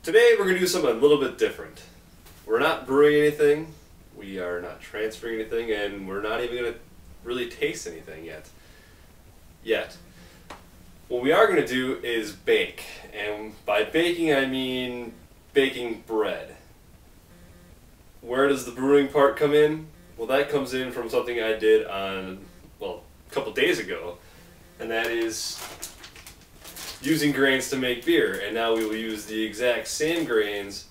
Today we're going to do something a little bit different. We're not brewing anything, we are not transferring anything, and we're not even going to really taste anything yet. What we are going to do is bake, and by baking I mean baking bread. Where does the brewing part come in? Well, that comes in from something I did a couple days ago, and that is using grains to make beer, and now we will use the exact same grains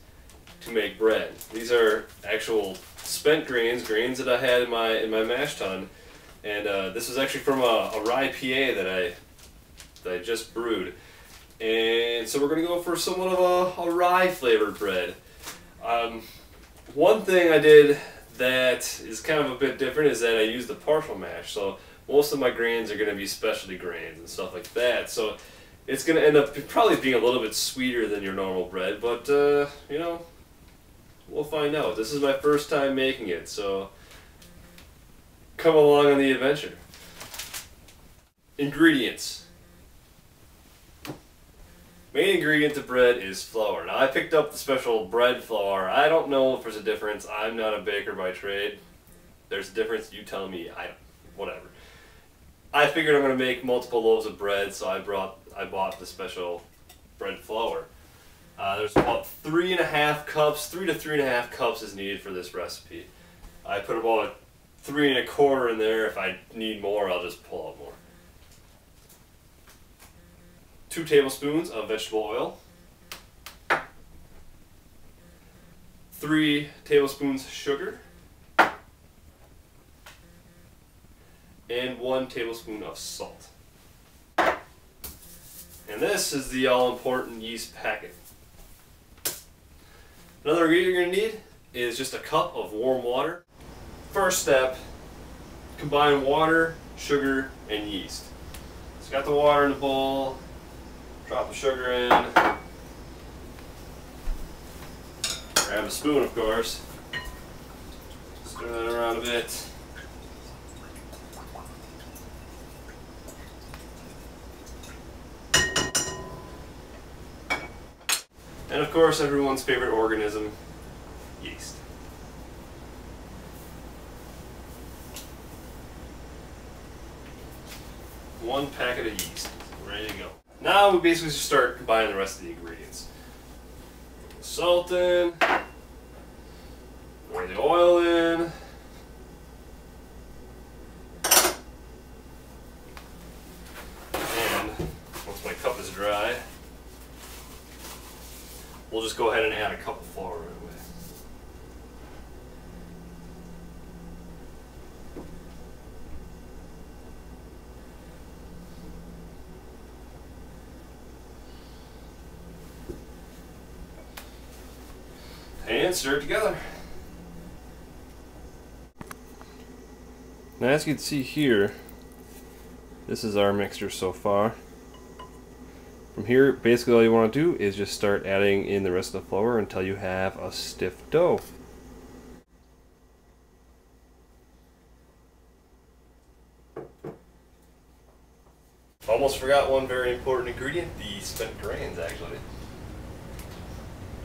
to make bread. These are actual spent grains that I had in my mash tun, and this was actually from a rye PA that I just brewed. And so we're going to go for somewhat of a rye flavored bread. One thing I did that is kind of a bit different is that I used the partial mash. So most of my grains are going to be specialty grains and stuff like that. So it's going to end up probably being a little bit sweeter than your normal bread, but you know, we'll find out. This is my first time making it, so come along on the adventure. Ingredients. Main ingredient to bread is flour. Now I picked up the special bread flour. I don't know if there's a difference. I'm not a baker by trade. There's a difference, you tell me. Whatever. I figured I'm going to make multiple loaves of bread, so I bought the special bread flour. There's about 3 to 3.5 cups is needed for this recipe. I put about 3 1/4 in there. If I need more, I'll just pull out more. 2 tablespoons of vegetable oil. 3 tablespoons sugar. And 1 tablespoon of salt. And this is the all-important yeast packet. Another ingredient you're going to need is just a cup of warm water. First step, combine water, sugar, and yeast. So got the water in the bowl, drop the sugar in, grab a spoon of course, stir that around a bit. And of course, everyone's favorite organism, yeast. One packet of yeast, ready to go. Now we basically just start combining the rest of the ingredients. Salt in, pour the oil in, and once my cup is dry, we'll just go ahead and add a cup of flour right away. And stir it together. Now as you can see here, this is our mixture so far. From here, basically all you want to do is just start adding in the rest of the flour until you have a stiff dough. Almost forgot one very important ingredient, the spent grains actually.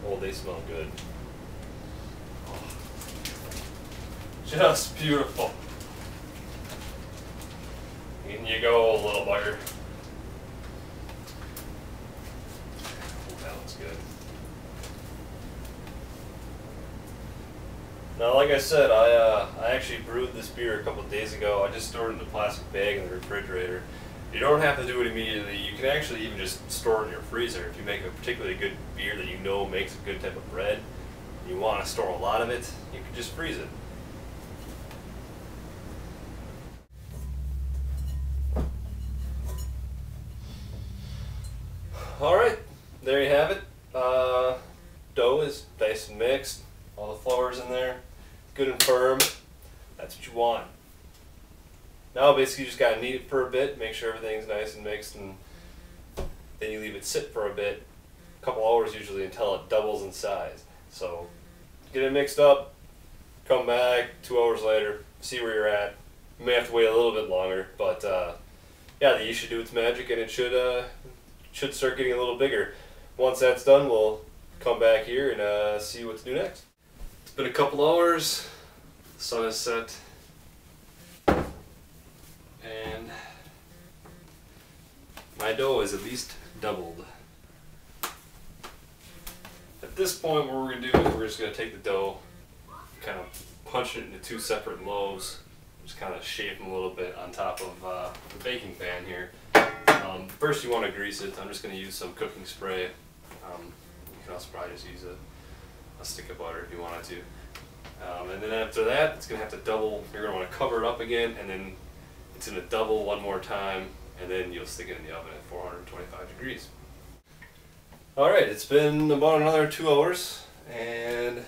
Oh, they smell good. Oh, just beautiful. In you go, little bugger. Good. Now, like I said, I actually brewed this beer a couple of days ago. I just stored it in a plastic bag in the refrigerator. You don't have to do it immediately. You can actually even just store it in your freezer. If you make a particularly good beer that you know makes a good type of bread, and you want to store a lot of it, you can just freeze it. Alright, there you have it. Dough is nice and mixed. All the flour's in there. Good and firm. That's what you want. Now basically you just gotta knead it for a bit, make sure everything's nice and mixed, and then you leave it sit for a bit, a couple hours usually, until it doubles in size. So get it mixed up, come back 2 hours later, see where you're at. You may have to wait a little bit longer, but yeah, the yeast should do its magic, and it should start getting a little bigger. Once that's done, we'll come back here and see what to do next. It's been a couple hours, the sun has set, and my dough is at least doubled. At this point, what we're going to do is we're just going to take the dough, kind of punch it into two separate loaves, just kind of shape them a little bit on top of the baking pan here. First you want to grease it. I'm just going to use some cooking spray. You can also probably just use a stick of butter if you wanted to. And then after that, it's going to have to double. You're going to want to cover it up again, and then it's going to double one more time, and then you'll stick it in the oven at 425 degrees. Alright, it's been about another 2 hours, and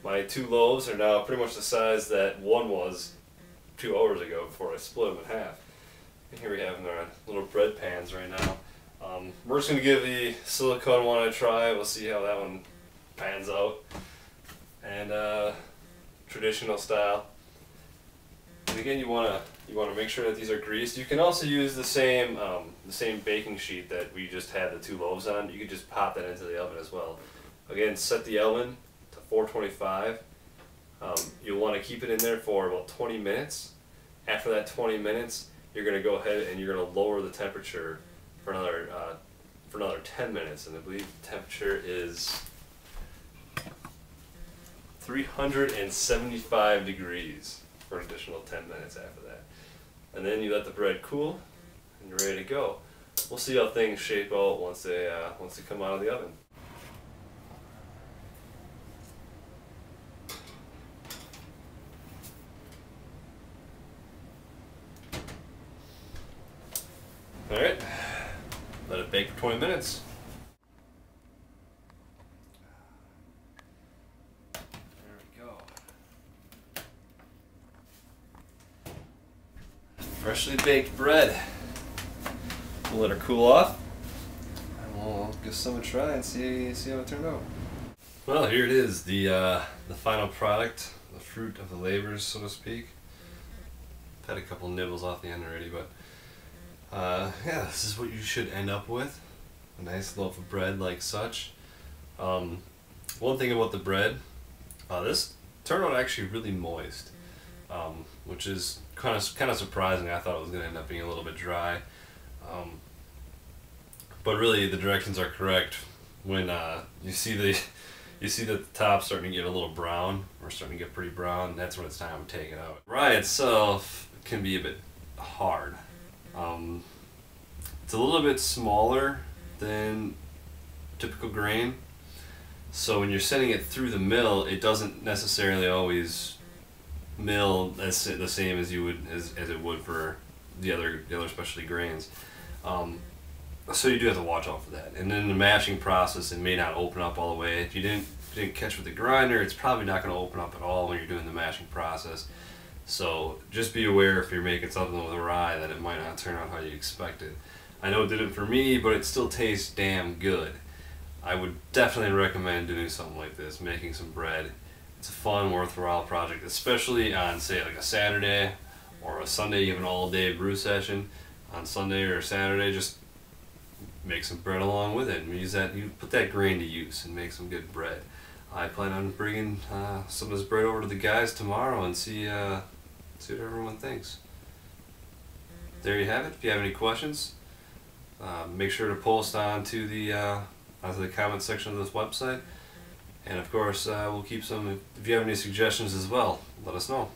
my two loaves are now pretty much the size that one was 2 hours ago before I split them in half. And here we have them in our little bread pans right now. We're just going to give the silicone one a try. We'll see how that one pans out. And traditional style. And again, you want to make sure that these are greased. You can also use the same baking sheet that we just had the two loaves on. You could just pop that into the oven as well. Again, set the oven to 425. You'll want to keep it in there for about 20 minutes. After that 20 minutes, you're going to go ahead and you're going to lower the temperature for another 10 minutes. And I believe the temperature is 375 degrees for an additional 10 minutes after that. And then you let the bread cool and you're ready to go. We'll see how things shape out once they come out of the oven. Alright, let it bake for 20 minutes. There we go. Freshly baked bread. We'll let her cool off, and we'll give some a try and see how it turned out. Well, here it is, the final product, the fruit of the labors, so to speak. I've had a couple nibbles off the end already, but yeah, this is what you should end up with. A nice loaf of bread like such. One thing about the bread, this turned out actually really moist, which is kind of surprising. I thought it was going to end up being a little bit dry. But really the directions are correct. When you see that the top starting to get a little brown, or starting to get pretty brown, that's when it's time to take it out. Rye itself can be a bit hard. It's a little bit smaller than typical grain, so when you're sending it through the mill, it doesn't necessarily always mill the same as it would for the other specialty grains. So you do have to watch out for that. And then the mashing process, it may not open up all the way. If you didn't catch with the grinder, it's probably not going to open up at all when you're doing the mashing process. So just be aware if you're making something with a rye that it might not turn out how you expected. I know it didn't for me, but it still tastes damn good. I would definitely recommend doing something like this, making some bread. It's a fun, worthwhile project, especially on, say, like a Saturday or a Sunday. You have an all-day brew session on Sunday or Saturday. Just make some bread along with it and use that. You put that grain to use and make some good bread. I plan on bringing some of this bread over to the guys tomorrow and see what everyone thinks. There you have it. If you have any questions, make sure to post onto the comment section of this website. And of course, we'll keep some. If you have any suggestions as well, let us know.